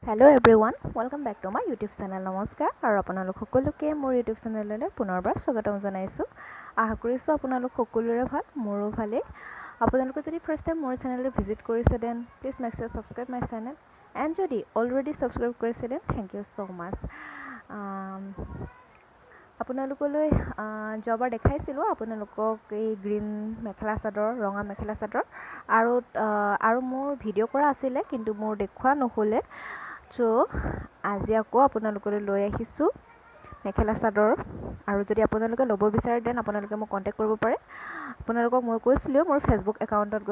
Hello everyone, welcome back to my YouTube channel. নমস্কাৰ আৰু আপোনালোক সকলোকে মোৰ YouTube চেনেললৈ পুনৰবাৰ স্বাগতম জনাইছো। আশা কৰিছো আপোনালোক সকলোৰে ভাল, মোৰো ভালে। আপোনালোকে যদি ফাৰ্ষ্ট টাইম মোৰ চেনেললৈ ভিজিট কৰিছে then please make sure subscribe my channel and যদি অলৰেডি সাবস্ক্ৰাইব কৰিছে then thank you so much. আপোনালোকলৈ যোৱাবাৰ দেখাইছিলোঁ আপোনালোকক এই গ্ৰীণ মেখেলা চাদৰ, ৰঙা মেখেলা চাদৰ আৰু মোৰ ভিডিঅ' কৰা আছিলে কিন্তু মোৰ দেখুওৱা নহ'লে। চ' আজি আকৌ আপোনালোকলৈ লৈ আহিছোঁ মেখেলা চাদৰ আৰু যদি আপোনালোকে ল'ব বিচাৰে দেন আপোনালোকে মোক কণ্টেক্ট কৰিব পাৰে। আপোনালোকক মই কৈছিলোঁ মোৰ ফেচবুক একাউণ্টত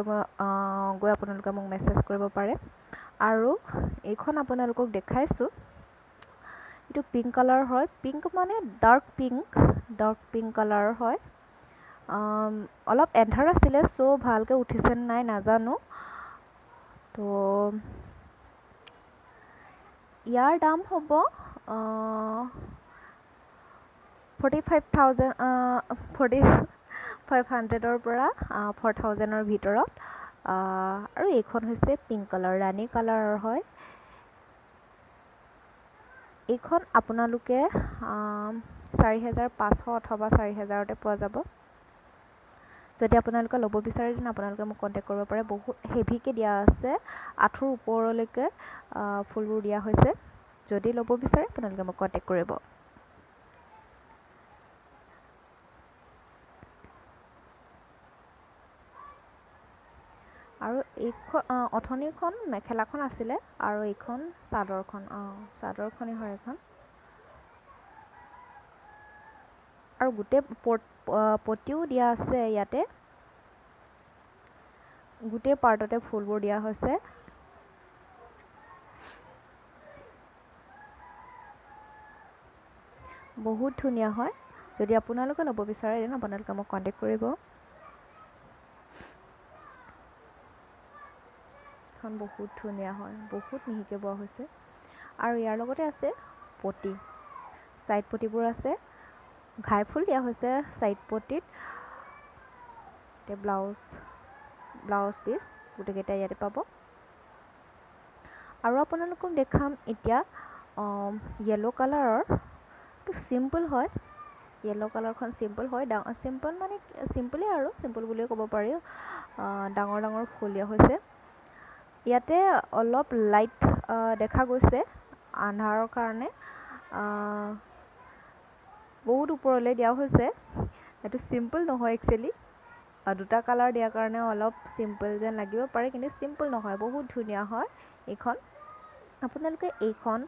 গৈ আপোনালোকে মোক মেছেজ কৰিব পাৰে। আৰু এইখন আপোনালোকক দেখাইছোঁ, এইটো পিংক কালাৰ হয়, পিংক মানে ডাৰ্ক পিংক কালাৰ হয়। অলপ এন্ধাৰ আছিলে চ' ভালকৈ উঠিছে নাই নাজানো। তো ইয়াৰ দাম হ'ব 4500ৰ পৰা 4000ৰ ভিতৰত। আৰু এইখন হৈছে পিংক কালাৰ, ৰাণী কালাৰৰ হয়। এইখন আপোনালোকে 4500 অথবা 4000তে পোৱা যাব। যদি আপোনালোকে ল'ব বিচাৰে তেনে আপোনালোকে মোক কণ্টেক্ট কৰিব পাৰে। বহুত হেভিকৈ দিয়া আছে, আঁঠুৰ ওপৰলৈকে ফুলবোৰ দিয়া হৈছে। যদি ল'ব বিচাৰে আপোনালোকে মোক কণ্টেক্ট কৰিব। আৰু এইখন অথনিখন মেখেলাখন আছিলে আৰু এইখন চাদৰখনেই হয় এইখন। আৰু গোটেই পটিও দিয়া আছে ইয়াতে, গোটেই পাৰ্টতে ফুলবোৰ দিয়া হৈছে। বহুত ধুনীয়া হয়। যদি আপোনালোকে ল'ব বিচাৰে তেনে আপোনালোকে মোক কণ্টেক্ট কৰিব। এখন বহুত ধুনীয়া হয়, বহুত মিহিকৈ বোৱা হৈছে। আৰু ইয়াৰ লগতে আছে পটি, ছাইড পটিবোৰ আছে, ঘাই ফুল দিয়া হৈছে ছাইড পটিত। ব্লাউজ পিচ গোটেইকেইটা ইয়াতে পাব। আৰু আপোনালোকক দেখাম এতিয়া য়েল্ল' কালাৰৰ, এইটো চিম্পল হয়। য়েল্ল' কালাৰখন চিম্পল হয়, চিম্পল মানে চিম্পলেই আৰু চিম্পল বুলিয়ে ক'ব পাৰি। ডাঙৰ ডাঙৰ ফুল দিয়া হৈছে। ইয়াতে অলপ লাইট দেখা গৈছে আন্ধাৰৰ কাৰণে, বহুত ওপৰলৈ দিয়া হৈছে। এইটো চিম্পল নহয় একচুৱেলি, দুটা কালাৰ দিয়াৰ কাৰণে অলপ চিম্পল যেন লাগিব পাৰে কিন্তু চিম্পল নহয়, বহুত ধুনীয়া হয় এইখন। আপোনালোকে এইখন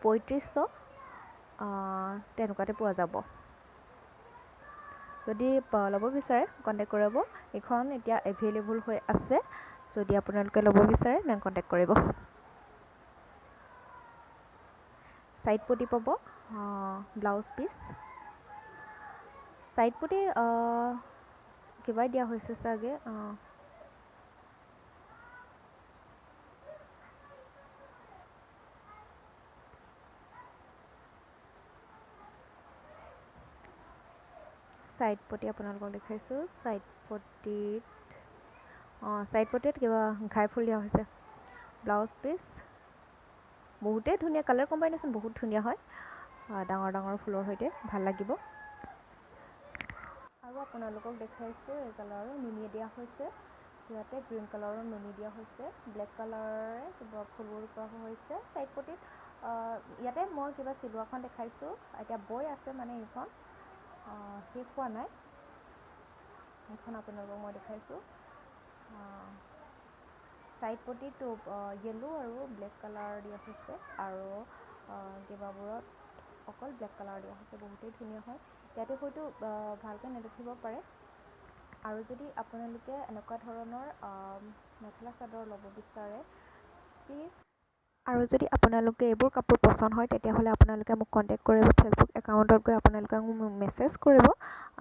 3500 তেনেকুৱাতে পোৱা যাব। যদি ল'ব বিচাৰে কণ্টেক্ট কৰিব। এইখন এতিয়া এভেইলেবল হৈ আছে, যদি আপোনালোকে ল'ব বিচাৰে দেন কণ্টেক্ট কৰিব। ছাইড পটি পাব, ব্লাউজ পিচ ছাইড পটি কিবা দিয়া হৈছে চাগে, ছাইড পটি আপোনালোকক দেখাইছোঁ। ছাইড পটিত কিবা ঘাই ফুল দিয়া হৈছে। ব্লাউজ পিচ বহুতেই ধুনীয়া, কালাৰ কম্বাইনেশ্যন বহুত ধুনীয়া হয়, ডাঙৰ ডাঙৰ ফুলৰ সৈতে ভাল লাগিব। আৰু আপোনালোকক দেখাইছোঁ এই কালাৰৰ নুনি দিয়া হৈছে, ইয়াতে গ্ৰীণ কালাৰৰ নুনি দিয়া হৈছে, ব্লেক কালাৰে কিবা ফুলবোৰ কৰা হৈছে ছাইড পটিত। ইয়াতে মই কিবা চিলোৱাখন দেখাইছোঁ, এতিয়া বৈ আছে মানে এইখন শেষ হোৱা নাই। এইখন আপোনালোকক মই দেখাইছোঁ। ছাইড পটিটো য়েল্ল' আৰু ব্লেক কালাৰ দিয়া হৈছে আৰু কেইবাবোৰত অকল ব্লেক কালাৰ দিয়া হৈছে, বহুতেই ধুনীয়া হয়। ইয়াতে হয়তো ভালকৈ নেদেখিব পাৰে। আৰু যদি আপোনালোকে এনেকুৱা ধৰণৰ মেখেলা চাদৰ ল'ব বিচাৰে প্লিজ, আৰু যদি আপোনালোকে এইবোৰ কাপোৰ পচন্দ হয় তেতিয়াহ'লে আপোনালোকে মোক কণ্টেক্ট কৰিব। ফেচবুক একাউণ্টত গৈ আপোনালোকে মোক মেছেজ কৰিব।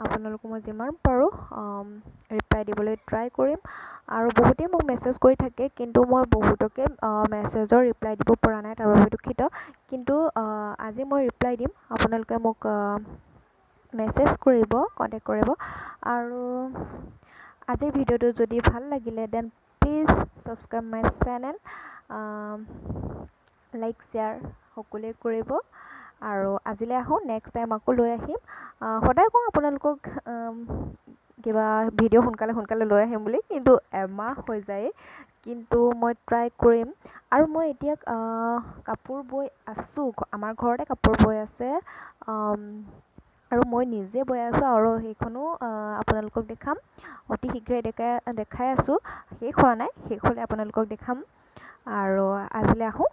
আপোনালোকক মই যিমান পাৰোঁ ৰিপ্লাই দিবলৈ ট্ৰাই কৰিম। আৰু বহুতেই মোক মেছেজ কৰি থাকে কিন্তু মই বহুতকে মেছেজৰ ৰিপ্লাই দিব পৰা নাই, তাৰ বাবে দুখিত। কিন্তু আজি মই ৰিপ্লাই দিম, আপোনালোকে মোক মেছেজ কৰিব, কণ্টেক্ট কৰিব। আৰু আজিৰ ভিডিঅ'টো যদি ভাল লাগিলে then please subscribe my channel. Like share সকলোৱে কৰিব। আৰু আজিলৈ আহোঁ, নেক্সট টাইম আকৌ লৈ আহিম। সদায় কওঁ আপোনালোকক কিবা ভিডিঅ' সোনকালে লৈ আহিম বুলি, কিন্তু এমাহ হৈ যায়। কিন্তু মই ট্ৰাই কৰিম। আৰু মই এতিয়া কাপোৰ বৈ আছোঁ, আমাৰ ঘৰতে কাপোৰ বৈ আছে, আৰু মই নিজে বৈ আছোঁ, আৰু সেইখনো আপোনালোকক দেখাম। অতি শীঘ্ৰে দেখাই আছোঁ, শেষ হোৱা নাই, শেষ হ'লে আপোনালোকক দেখাম। আৰু আজিলৈ আহোঁ।